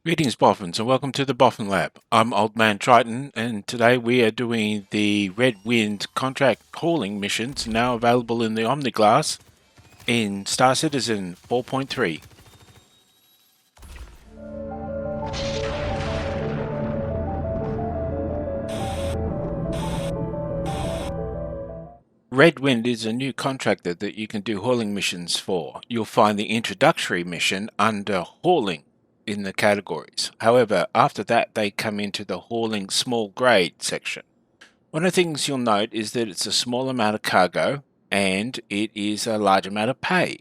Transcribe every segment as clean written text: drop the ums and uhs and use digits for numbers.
Greetings, Boffins, and welcome to the Boffin Lab. I'm Old Man Triton, and today we are doing the Red Wind contract hauling missions, now available in the Omniglass in Star Citizen 4.3. Red Wind is a new contractor that you can do hauling missions for. You'll find the introductory mission under hauling in the categories. However, after that they come into the hauling small grade section. One of the things you'll note is that it's a small amount of cargo and it is a large amount of pay.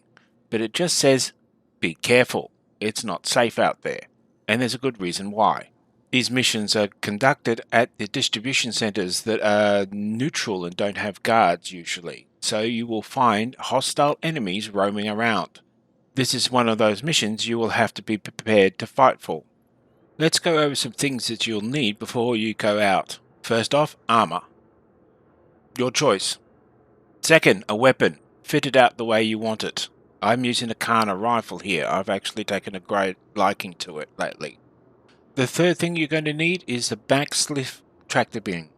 But it just says, be careful, it's not safe out there. And there's a good reason why. These missions are conducted at the distribution centers that are neutral and don't have guards usually. So you will find hostile enemies roaming around. This is one of those missions you will have to be prepared to fight for. Let's go over some things that you'll need before you go out. First off, armor. Your choice. Second, a weapon. Fitted out the way you want it. I'm using a Kana rifle here. I've actually taken a great liking to it lately. The third thing you're going to need is the backsliff tractor beam.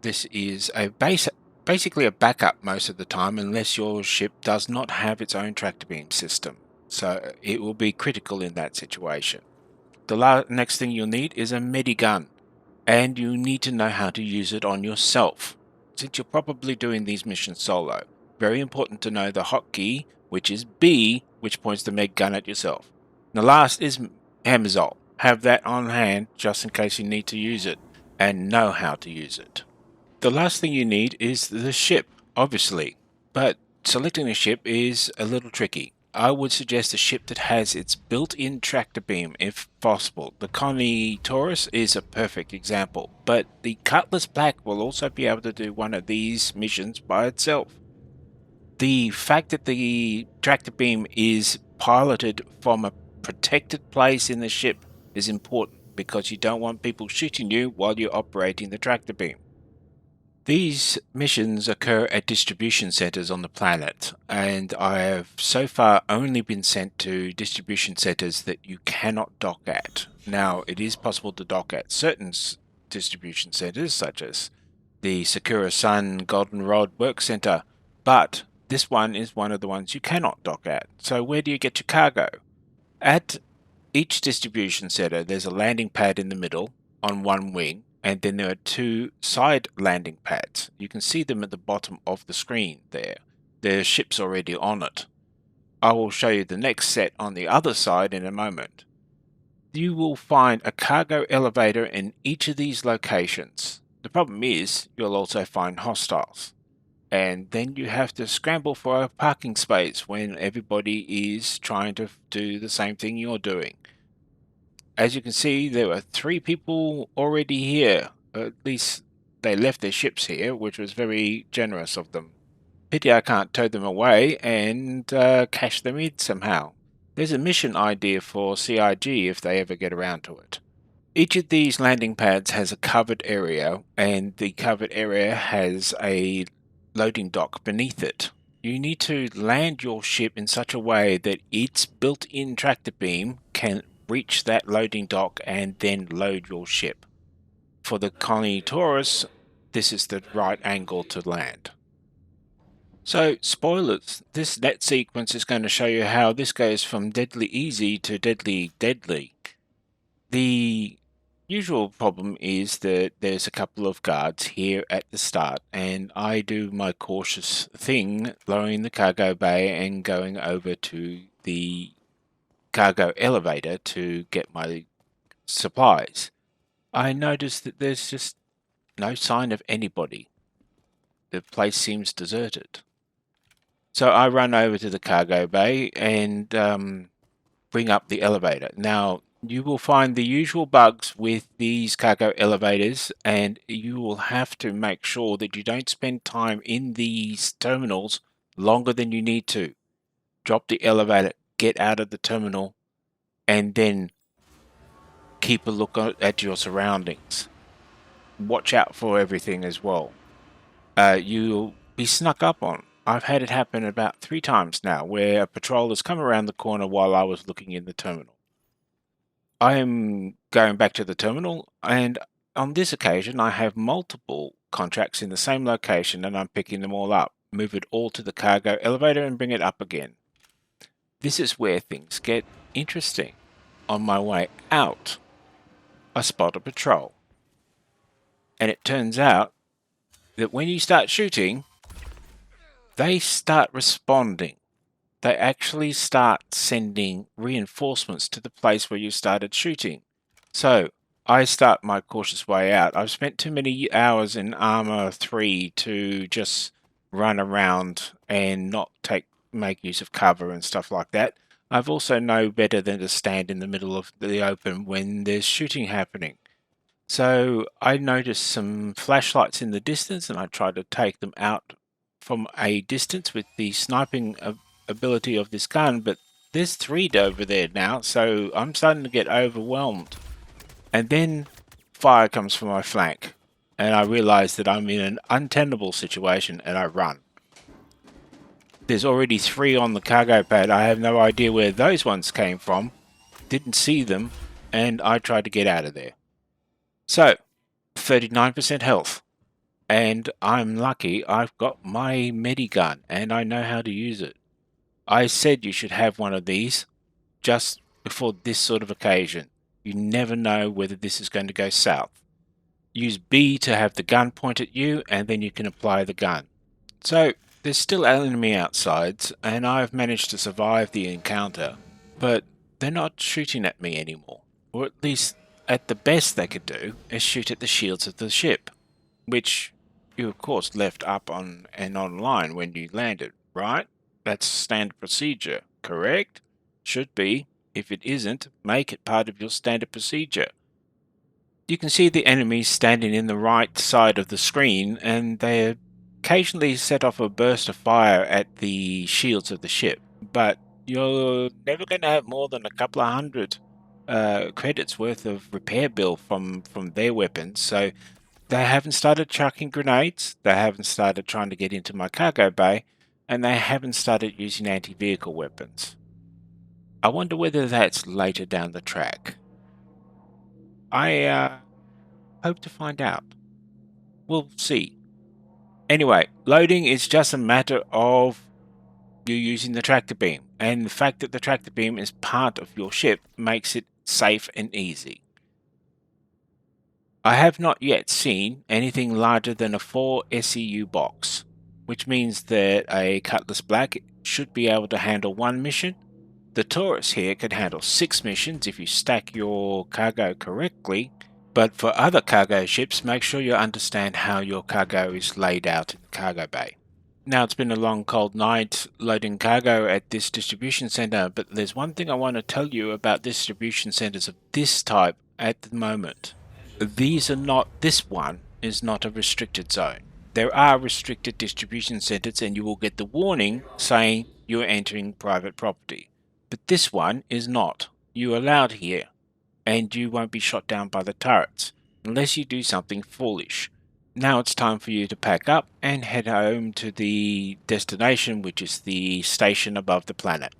This is a basically a backup most of the time unless your ship does not have its own tractor beam system. So it will be critical in that situation. The next thing you'll need is a medigun, and you need to know how to use it on yourself. Since you're probably doing these missions solo, very important to know the hotkey, which is B, which points the med gun at yourself. The last is Hammerzol. Have that on hand just in case you need to use it, and know how to use it. The last thing you need is the ship, obviously, but selecting a ship is a little tricky. I would suggest a ship that has its built-in tractor beam if possible. The Constellation Taurus is a perfect example, but the Cutlass Black will also be able to do one of these missions by itself. The fact that the tractor beam is piloted from a protected place in the ship is important because you don't want people shooting you while you're operating the tractor beam. These missions occur at distribution centers on the planet, and I have so far only been sent to distribution centers that you cannot dock at. Now, it is possible to dock at certain distribution centers, such as the Sakura Sun Goldenrod Work Center, but this one is one of the ones you cannot dock at. So where do you get your cargo? At each distribution center, there's a landing pad in the middle on one wing, and then there are two side landing pads. You can see them at the bottom of the screen there. There's ships already on it. I will show you the next set on the other side in a moment. You will find a cargo elevator in each of these locations. The problem is you'll also find hostiles. And then you have to scramble for a parking space when everybody is trying to do the same thing you're doing. As you can see, there were 3 people already here. At least they left their ships here, which was very generous of them. Pity I can't tow them away and cash them in somehow. There's a mission idea for CIG if they ever get around to it. Each of these landing pads has a covered area, and the covered area has a loading dock beneath it. You need to land your ship in such a way that its built-in tractor beam can reach that loading dock and then load your ship. For the Constellation Taurus, this is the right angle to land. So, spoilers, this net sequence is going to show you how this goes from deadly easy to deadly deadly. The usual problem is that there's a couple of guards here at the start, and I do my cautious thing, lowering the cargo bay and going over to the cargo elevator to get my supplies. I noticed that there's just no sign of anybody. The place seems deserted. So I run over to the cargo bay and bring up the elevator. Now, you will find the usual bugs with these cargo elevators, and you will have to make sure that you don't spend time in these terminals longer than you need to. Drop the elevator, get out of the terminal, and then keep a look at your surroundings. Watch out for everything as well. You'll be snuck up on. I've had it happen about 3 times now where a patrol has come around the corner while I was looking in the terminal. I am going back to the terminal, and on this occasion I have multiple contracts in the same location, and I'm picking them all up, move it all to the cargo elevator and bring it up again. This is where things get interesting. On my way out, I spot a patrol. And it turns out that when you start shooting, they start responding. They actually start sending reinforcements to the place where you started shooting. So I start my cautious way out. I've spent too many hours in Armor 3 to just run around and not make use of cover and stuff like that. I've also know better than to stand in the middle of the open when there's shooting happening. So I noticed some flashlights in the distance, and I tried to take them out from a distance with the sniping ability of this gun, but there's 3 over there now, so I'm starting to get overwhelmed. And then fire comes from my flank, and I realize that I'm in an untenable situation, and I run. There's already 3 on the cargo pad. I have no idea where those ones came from, didn't see them, and I tried to get out of there. So, 39% health. And I'm lucky I've got my medigun and I know how to use it. I said you should have one of these just before this sort of occasion. You never know whether this is going to go south. Use B to have the gun point at you, and then you can apply the gun. So, there's still enemy outsides, and I've managed to survive the encounter, but they're not shooting at me anymore. Or at least, at the best they could do is shoot at the shields of the ship, which you of course left up on and online when you landed, right? That's standard procedure, correct? Should be. If it isn't, make it part of your standard procedure. You can see the enemies standing in the right side of the screen, and they occasionally set off a burst of fire at the shields of the ship, but you're never going to have more than a couple of hundred credits worth of repair bill from their weapons, so they haven't started chucking grenades, they haven't started trying to get into my cargo bay, and they haven't started using anti-vehicle weapons. I wonder whether that's later down the track. I hope to find out. We'll see. Anyway, loading is just a matter of you using the tractor beam, and the fact that the tractor beam is part of your ship makes it safe and easy. I have not yet seen anything larger than a 4 SEU box, which means that a Cutlass Black should be able to handle 1 mission. The Taurus here can handle 6 missions if you stack your cargo correctly, but for other cargo ships, make sure you understand how your cargo is laid out in the cargo bay. Now, it's been a long cold night loading cargo at this distribution center, but there's one thing I want to tell you about distribution centers of this type at the moment. This one is not a restricted zone. There are restricted distribution centers, and you will get the warning saying you're entering private property. But this one is not. You're allowed here, and you won't be shot down by the turrets, unless you do something foolish. Now it's time for you to pack up and head home to the destination, which is the station above the planet.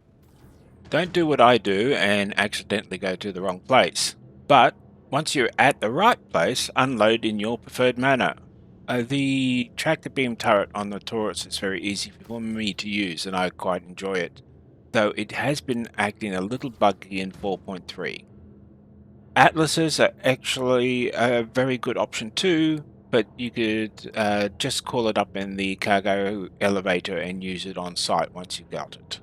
Don't do what I do and accidentally go to the wrong place, but once you're at the right place, unload in your preferred manner. The tractor beam turret on the Taurus is very easy for me to use, and I quite enjoy it, though it has been acting a little buggy in 4.3. Atlases are actually a very good option too, but you could just call it up in the cargo elevator and use it on site once you got it.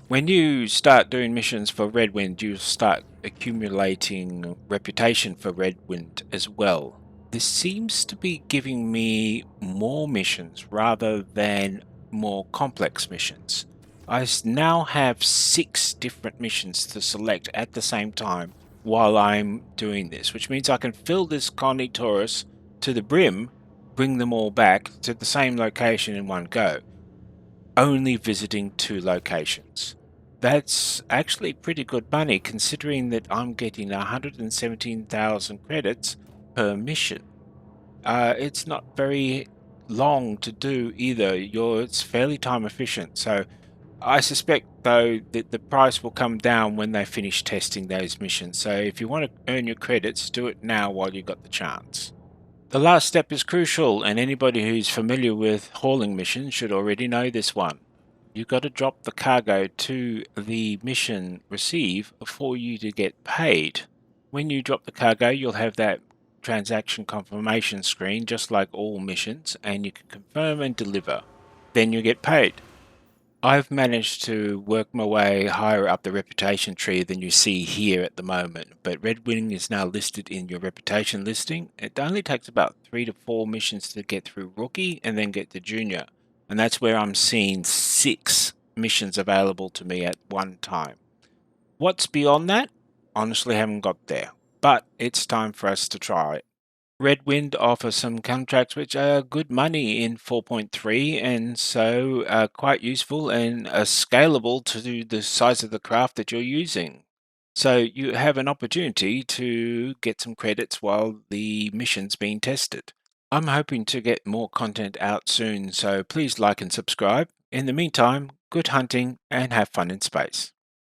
When you start doing missions for Redwind, you start accumulating reputation for Redwind as well. This seems to be giving me more missions rather than more complex missions. I now have 6 different missions to select at the same time while I'm doing this, which means I can fill this Connie Taurus to the brim, bring them all back to the same location in one go, only visiting 2 locations. That's actually pretty good money considering that I'm getting 117,000 credits per mission. It's not very long to do either. It's fairly time efficient, so I suspect, though, that the price will come down when they finish testing those missions. So if you want to earn your credits, do it now while you've got the chance. The last step is crucial, and anybody who's familiar with hauling missions should already know this one. You've got to drop the cargo to the mission receive for you to get paid. When you drop the cargo, you'll have that transaction confirmation screen just like all missions, and you can confirm and deliver. Then you get paid. I've managed to work my way higher up the reputation tree than you see here at the moment, but Red Wing is now listed in your reputation listing. It only takes about 3 to 4 missions to get through Rookie and then get to Junior, and that's where I'm seeing 6 missions available to me at one time. What's beyond that? Honestly, haven't got there, but it's time for us to try it. Red Wind offers some contracts which are good money in 4.3 and so are quite useful and are scalable to the size of the craft that you're using. So you have an opportunity to get some credits while the mission's being tested. I'm hoping to get more content out soon, so please like and subscribe. In the meantime, good hunting and have fun in space.